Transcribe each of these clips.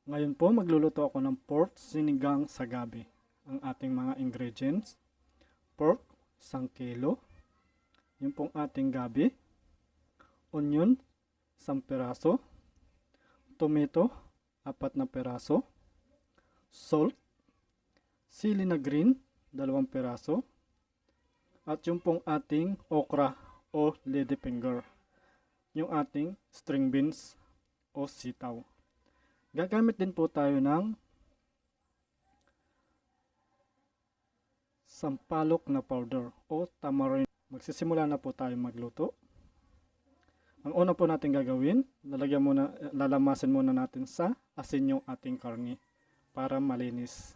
Ngayon po magluluto ako ng pork sinigang sa gabi. Ang ating mga ingredients: pork, 1 kilo. Yung pong ating gabi, onion, 1 piraso, tomato, 4 na piraso, salt, sili na green, 2 piraso, at yung pong ating okra o ladyfinger, yung ating string beans o sitaw. Gagamit din po tayo ng sampalok na powder o tamarind. Magsisimula na po tayo magluto. Ang una po natin gagawin, lalamasin muna natin sa asin yung ating karne para malinis.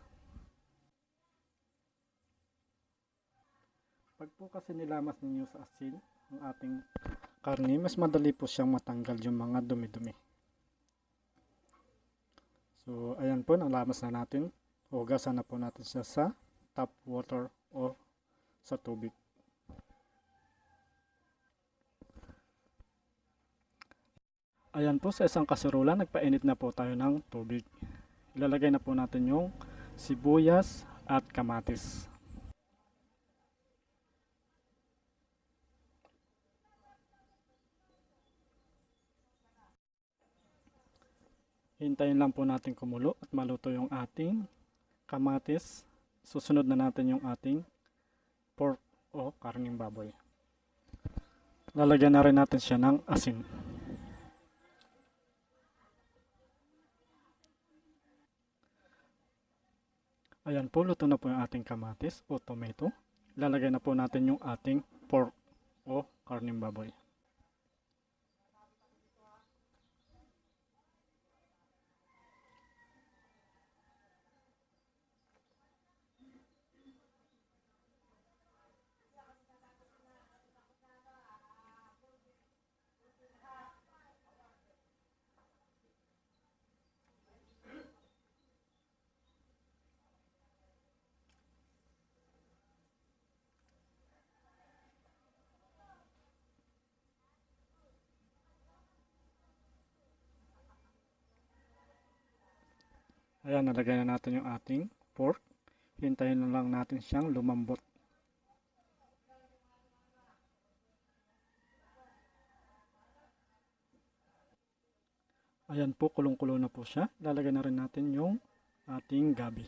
Pag po kasi nilamas ninyo sa asin ang ating karne, mas madali po siyang matanggal yung mga dumi-dumi. So, ayan po, nalamas na natin. Hugasan na po natin siya sa tap water o sa tubig. Ayan po, sa isang kaserola, nagpainit na po tayo ng tubig. Ilalagay na po natin yung sibuyas at kamatis. Hintayin lang po natin kumulo at maluto yung ating kamatis. Susunod na natin yung ating pork o karning baboy. Lalagyan na rin natin siya ng asin. Ayan po, luto na po yung ating kamatis o tomato. Lalagay na po natin yung ating pork o karning baboy. Ayan, nalagay na natin yung ating pork. Hintayin na lang natin siyang lumambot. Ayan po, kulong-kulo na po siya. Lalagay na rin natin yung ating gabi.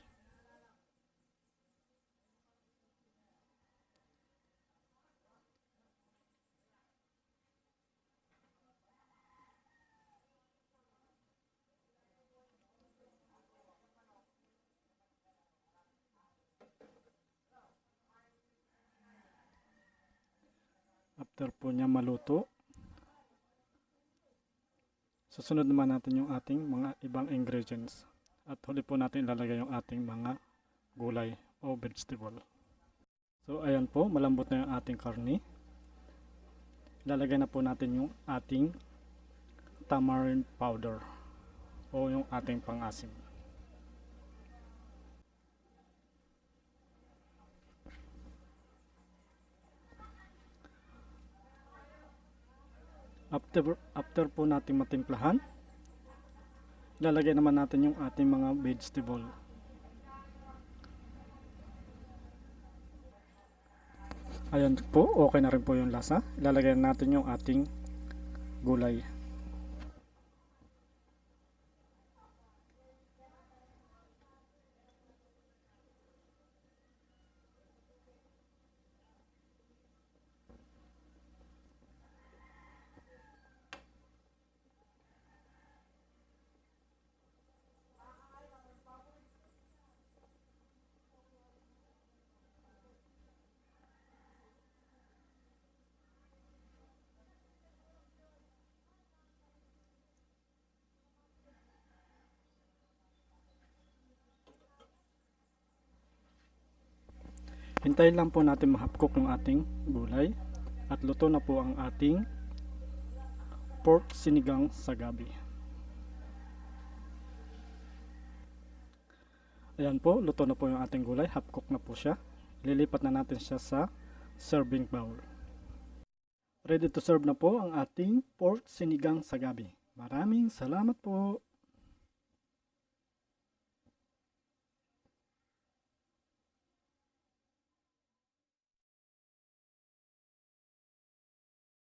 After po niya maluto, susunod naman natin yung ating mga ibang ingredients. At huli po natin ilalagay yung ating mga gulay o vegetable. So ayan po, malambot na yung ating karne. Ilalagay na po natin yung ating tamarind powder o yung ating pang-asim. After po natin matimplahan, ilalagay naman natin yung ating mga vegetable. Ayan po, okay na rin po yung lasa. Ilalagay natin yung ating gulay. Hintayin lang po natin mahapkok yung ating gulay at luto na po ang ating pork sinigang sa gabi. Ayan po, luto na po yung ating gulay, half-cook na po siya. Lilipat na natin siya sa serving bowl. Ready to serve na po ang ating pork sinigang sa gabi. Maraming salamat po.